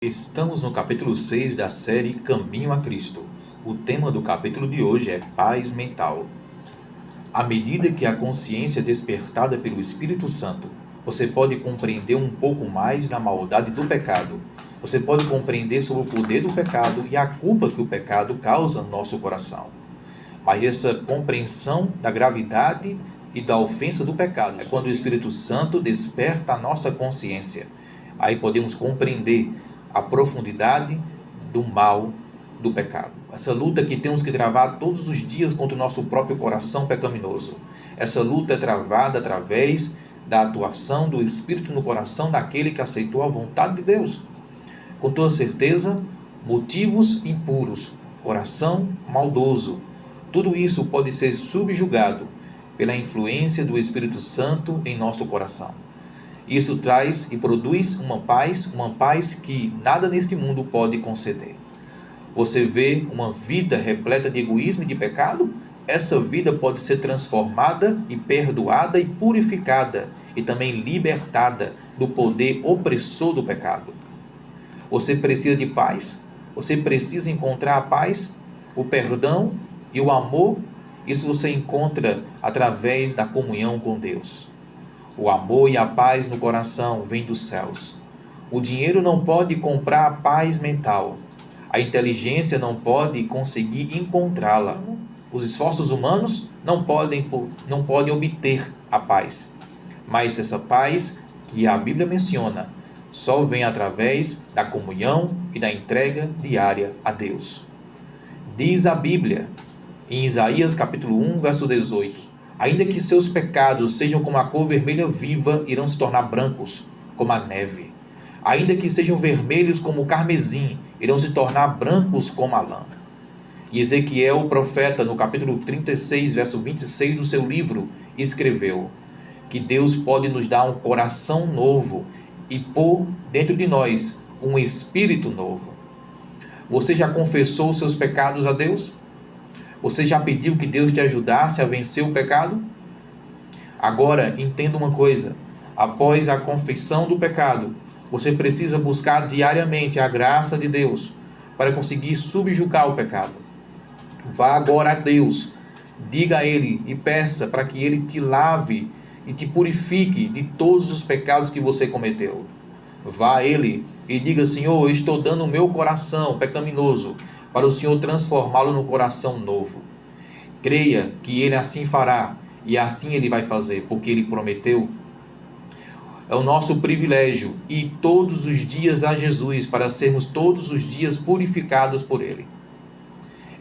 Estamos no capítulo 6 da série Caminho a Cristo. O tema do capítulo de hoje é paz mental. À medida que a consciência é despertada pelo Espírito Santo, você pode compreender um pouco mais da maldade do pecado. Você pode compreender sobre o poder do pecado e a culpa que o pecado causa no nosso coração. Mas essa compreensão da gravidade e da ofensa do pecado é quando o Espírito Santo desperta a nossa consciência. Aí podemos compreender a profundidade do mal do pecado. Essa luta que temos que travar todos os dias contra o nosso próprio coração pecaminoso. Essa luta é travada através da atuação do Espírito no coração daquele que aceitou a vontade de Deus. Com toda certeza, motivos impuros, coração maldoso, tudo isso pode ser subjugado pela influência do Espírito Santo em nosso coração. Isso traz e produz uma paz que nada neste mundo pode conceder. Você vê uma vida repleta de egoísmo e de pecado? Essa vida pode ser transformada e perdoada e purificada e também libertada do poder opressor do pecado. Você precisa de paz? Você precisa encontrar a paz, o perdão e o amor? Isso você encontra através da comunhão com Deus. O amor e a paz no coração vêm dos céus. O dinheiro não pode comprar a paz mental. A inteligência não pode conseguir encontrá-la. Os esforços humanos não podem obter a paz. Mas essa paz que a Bíblia menciona só vem através da comunhão e da entrega diária a Deus. Diz a Bíblia, em Isaías capítulo 1, verso 18: ainda que seus pecados sejam como a cor vermelha viva, irão se tornar brancos como a neve. Ainda que sejam vermelhos como o carmesim, irão se tornar brancos como a lã. E Ezequiel, o profeta, no capítulo 36, verso 26 do seu livro, escreveu que Deus pode nos dar um coração novo e pôr dentro de nós um espírito novo. Você já confessou os seus pecados a Deus? Você já pediu que Deus te ajudasse a vencer o pecado? Agora, entenda uma coisa. Após a confissão do pecado, você precisa buscar diariamente a graça de Deus para conseguir subjugar o pecado. Vá agora a Deus, diga a Ele e peça para que Ele te lave e te purifique de todos os pecados que você cometeu. Vá a Ele e diga: Senhor, eu estou dando o meu coração pecaminoso para o Senhor transformá-lo num coração novo. Creia que Ele assim fará, e assim Ele vai fazer, porque Ele prometeu. É o nosso privilégio ir todos os dias a Jesus para sermos todos os dias purificados por Ele.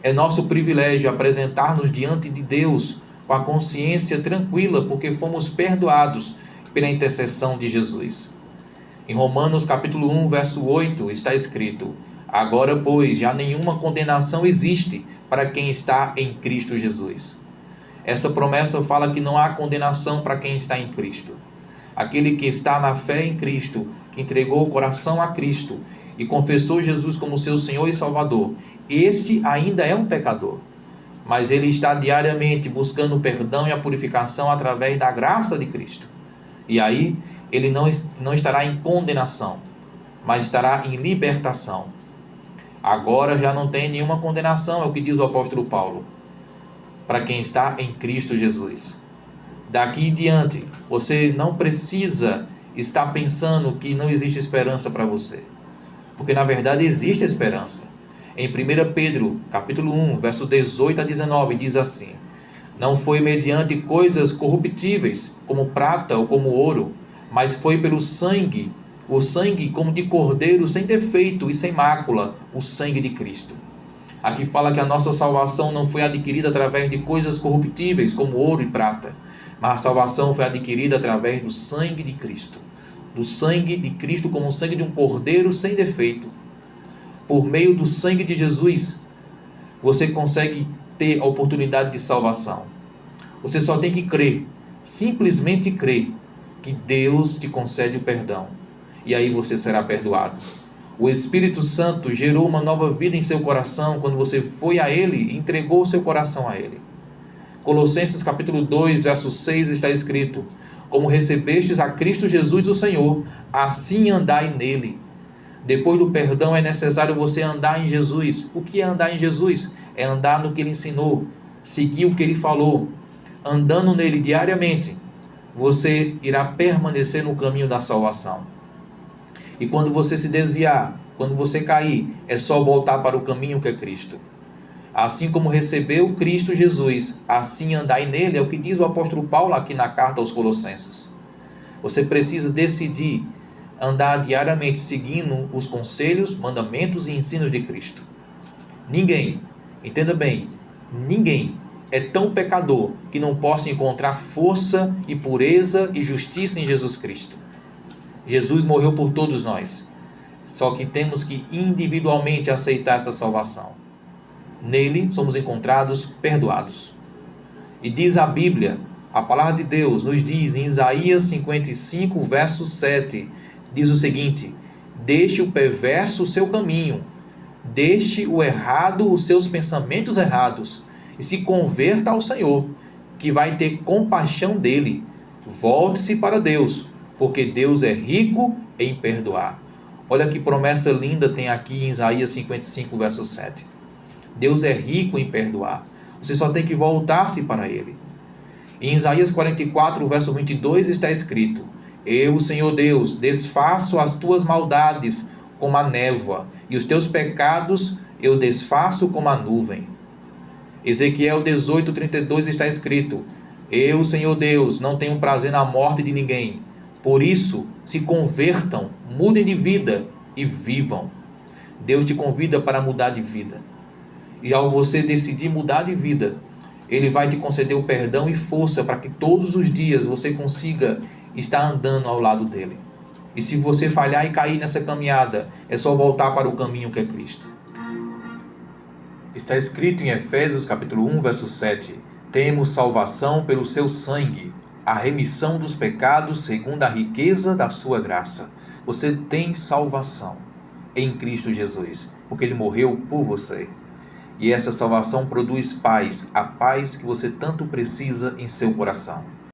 É nosso privilégio apresentar-nos diante de Deus com a consciência tranquila, porque fomos perdoados pela intercessão de Jesus. Em Romanos capítulo 1, verso 8, está escrito: agora, pois, já nenhuma condenação existe para quem está em Cristo Jesus. Essa promessa fala que não há condenação para quem está em Cristo. Aquele que está na fé em Cristo, que entregou o coração a Cristo e confessou Jesus como seu Senhor e Salvador, este ainda é um pecador. Mas ele está diariamente buscando o perdão e a purificação através da graça de Cristo. E aí, ele não estará em condenação, mas estará em libertação. Agora já não tem nenhuma condenação, é o que diz o apóstolo Paulo, para quem está em Cristo Jesus. Daqui em diante, você não precisa estar pensando que não existe esperança para você, porque na verdade existe esperança. Em 1 Pedro, capítulo 1, verso 18 a 19, diz assim: não foi mediante coisas corruptíveis, como prata ou como ouro, mas foi pelo sangue, o sangue como de cordeiro sem defeito e sem mácula, o sangue de Cristo. Aqui fala que a nossa salvação não foi adquirida através de coisas corruptíveis, como ouro e prata, mas a salvação foi adquirida através do sangue de Cristo. Do sangue de Cristo como o sangue de um cordeiro sem defeito. Por meio do sangue de Jesus, você consegue ter a oportunidade de salvação. Você só tem que crer, simplesmente crer, que Deus te concede o perdão. E aí você será perdoado. O Espírito Santo gerou uma nova vida em seu coração quando você foi a Ele e entregou o seu coração a Ele. Colossenses capítulo 2, verso 6 está escrito: como recebestes a Cristo Jesus o Senhor, assim andai nele, Depois do perdão é necessário você andar em Jesus. O que é andar em Jesus? É andar no que Ele ensinou, seguir o que Ele falou. Andando nele diariamente, você irá permanecer no caminho da salvação. E quando você se desviar, quando você cair, é só voltar para o caminho que é Cristo. Assim como recebeu Cristo Jesus, assim andai nele, é o que diz o apóstolo Paulo aqui na carta aos Colossenses. Você precisa decidir andar diariamente seguindo os conselhos, mandamentos e ensinos de Cristo. Ninguém, entenda bem, ninguém é tão pecador que não possa encontrar força e pureza e justiça em Jesus Cristo. Jesus morreu por todos nós, só que temos que individualmente aceitar essa salvação. Nele somos encontrados perdoados. E diz a Bíblia, a palavra de Deus nos diz em Isaías 55, verso 7, diz o seguinte: deixe o perverso o seu caminho, deixe o errado os seus pensamentos errados, e se converta ao Senhor, que vai ter compaixão dele. Volte-se para Deus, porque Deus é rico em perdoar. Olha que promessa linda tem aqui em Isaías 55, verso 7. Deus é rico em perdoar. Você só tem que voltar-se para Ele. Em Isaías 44, verso 22 está escrito: eu, Senhor Deus, desfaço as tuas maldades como a névoa, e os teus pecados eu desfaço como a nuvem. Ezequiel 18, 32 está escrito: eu, Senhor Deus, não tenho prazer na morte de ninguém. Por isso, se convertam, mudem de vida e vivam. Deus te convida para mudar de vida. E ao você decidir mudar de vida, Ele vai te conceder o perdão e força para que todos os dias você consiga estar andando ao lado dele. E se você falhar e cair nessa caminhada, é só voltar para o caminho que é Cristo. Está escrito em Efésios capítulo 1, verso 7: temos salvação pelo seu sangue, a remissão dos pecados segundo a riqueza da sua graça. Você tem salvação em Cristo Jesus, porque Ele morreu por você. E essa salvação produz paz, a paz que você tanto precisa em seu coração.